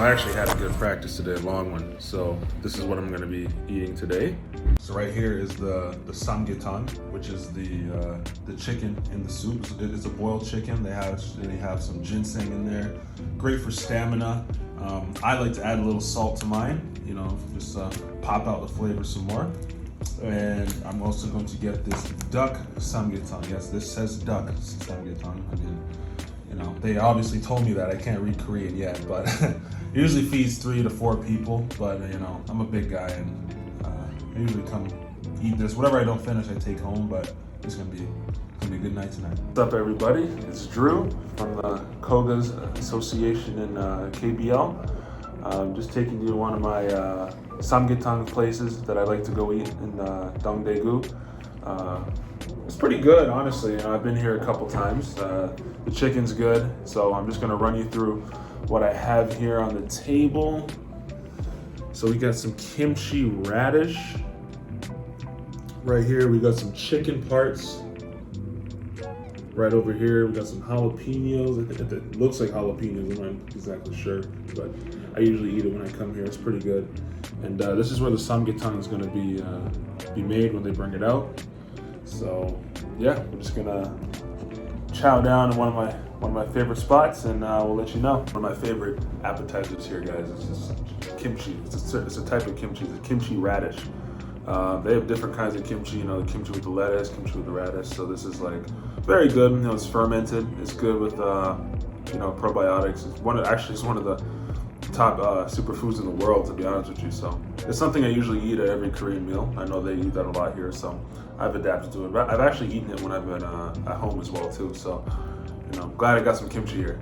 I actually had a good practice today, a long one. So this is what I'm gonna be eating today. So right here is the Samgyetang, which is the chicken in the soup. It's a boiled chicken. They have some ginseng in there. Great for stamina. I like to add a little salt to mine, you know, just pop out the flavor some more. And I'm also going to get this duck Samgyetang. Yes, this says duck Samgyetang. I mean, you know, they obviously told me that. I can't read Korean yet, but it usually feeds 3 to 4 people. But you know, I'm a big guy, and I usually come eat this. Whatever I don't finish, I take home. But it's gonna be a good night tonight. What's up, everybody? It's Drew from the KOGAS Association in KBL. Just taking you to one of my Samgyetang places that I like to go eat in Daegu. It's pretty good, honestly. You know, I've been here a couple times. The chicken's good, so I'm just gonna run you through what I have here on the table. So we got some kimchi radish. Right here, we got some chicken parts. Right over here, we got some jalapenos. It looks like jalapenos, I'm not exactly sure, but I usually eat it when I come here. It's pretty good. And this is where the Samgyetang is gonna be made when they bring it out. So yeah, we're just gonna chow down in one of my favorite spots, and we'll let you know. One of my favorite appetizers here, guys, is this kimchi. It's a type of kimchi. It's a kimchi radish. They have different kinds of kimchi. You know, the kimchi with the lettuce, kimchi with the radish. So this is like very good. You know, it's fermented. It's good with you know, probiotics. It's one of the top superfoods in the world, to be honest with you. So it's something I usually eat at every Korean meal. I know they eat that a lot here, so I've adapted to it. But I've actually eaten it when I've been at home as well too. So, you know, glad I got some kimchi here.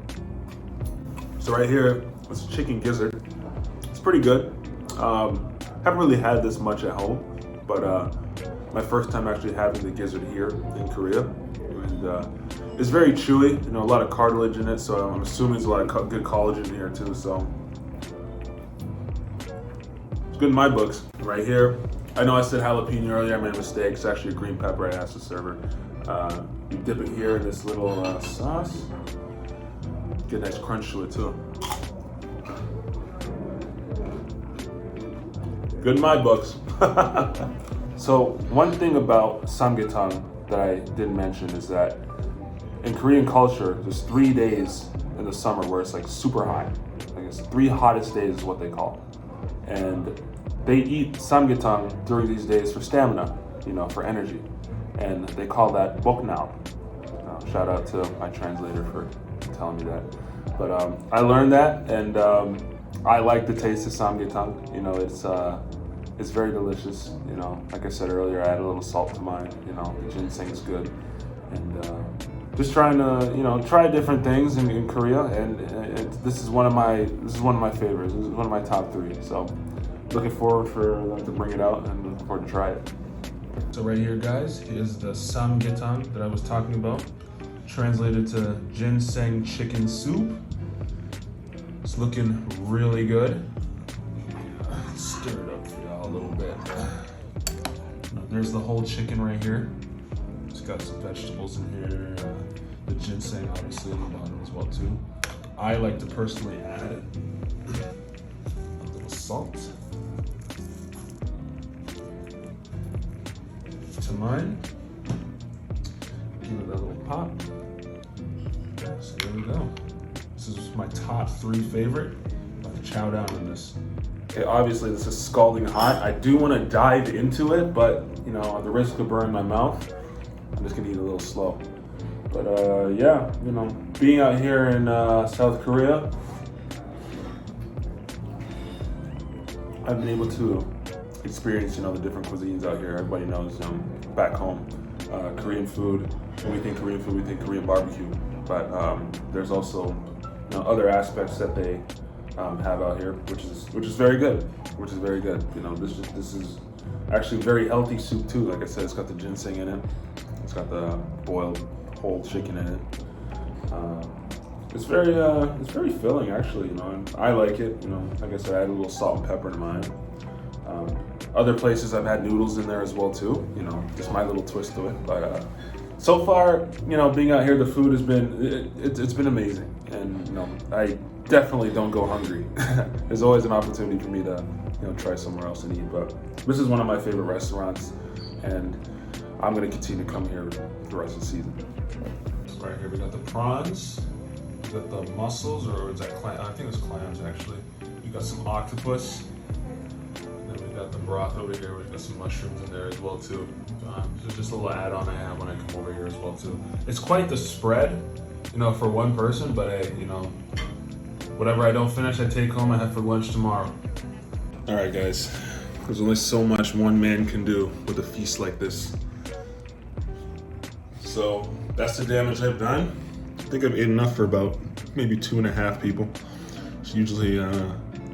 So right here, it's chicken gizzard. It's pretty good. Haven't really had this much at home, but my first time actually having the gizzard here in Korea. And it's very chewy, you know, a lot of cartilage in it, so I'm assuming there's a lot of good collagen in here too, so it's good in my books. Right here, I know I said jalapeno earlier, I made a mistake. It's actually a green pepper. I asked the server. You dip it here in this little sauce. Get a nice crunch to it too. Good in my books. So one thing about Samgyetang that I didn't mention is that in Korean culture, there's 3 days in the summer where it's like super hot. Like it's 3 hottest days is what they call it. And they eat Samgyetang during these days for stamina, you know, for energy. And they call that boknao. Shout out to my translator for telling me that. But I learned that, and I like the taste of Samgyetang. You know, it's very delicious. You know, like I said earlier, I add a little salt to mine. You know, the ginseng is good, and just trying to, you know, try different things in Korea. And this is one of my favorites. This is one of my top 3. So looking forward for them to bring it out, and looking forward to try it. So right here, guys, is the Samgyetang that I was talking about, translated to ginseng chicken soup. It's looking really good. Stir it up for y'all a little bit. There's the whole chicken right here. It's got some vegetables in here. The ginseng obviously on the bottom as well too. I like to personally add a little salt to mine. Give it a little pop. So there we go. This is my top 3 favorite. I'm about to chow down on this. Okay, obviously this is scalding hot. I do want to dive into it, but you know, at the risk of burning my mouth, I'm just gonna eat a little slow. But yeah, you know, being out here in South Korea, I've been able to experience, you know, the different cuisines out here. Everybody knows, back home, Korean food. When we think Korean food, we think Korean barbecue. But there's also, you know, other aspects that they have out here, which is very good. You know, this is actually very healthy soup too. Like I said, it's got the ginseng in it. It's got the boiled whole chicken in it. It's very filling actually. You know, and I like it. You know, like I said, I add a little salt and pepper to mine. Other places I've had noodles in there as well too. You know, just my little twist to it. But so far, you know, being out here, the food has been it's been amazing, and you know, I definitely don't go hungry. There's always an opportunity for me to, try somewhere else and eat. But this is one of my favorite restaurants, and I'm gonna continue to come here the rest of the season. Right here we got the prawns, we got the mussels, or is that clam? I think it's clams actually. We got some octopus. Then we got the broth over here. We've got some mushrooms in there as well too. So just a little add-on I have when I come over here as well too. It's quite the spread, for one person, but hey, whatever I don't finish, I take home. I have for lunch tomorrow. All right, guys. There's only so much one man can do with a feast like this. So that's the damage I've done. I think I've eaten enough for about maybe 2.5 people. So usually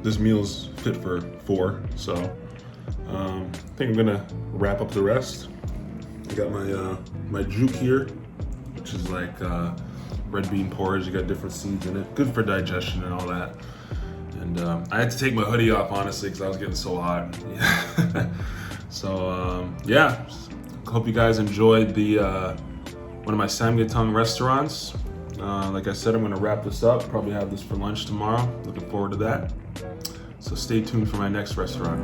this meal's fit for 4. So I think I'm gonna wrap up the rest. I got my juke here, which is like red bean porridge. You got different seeds in it. Good for digestion and all that. And I had to take my hoodie off, honestly, because I was getting so hot. So yeah, hope you guys enjoyed the one of my Samgyetang restaurants. Like I said, I'm gonna wrap this up. Probably have this for lunch tomorrow. Looking forward to that. So stay tuned for my next restaurant.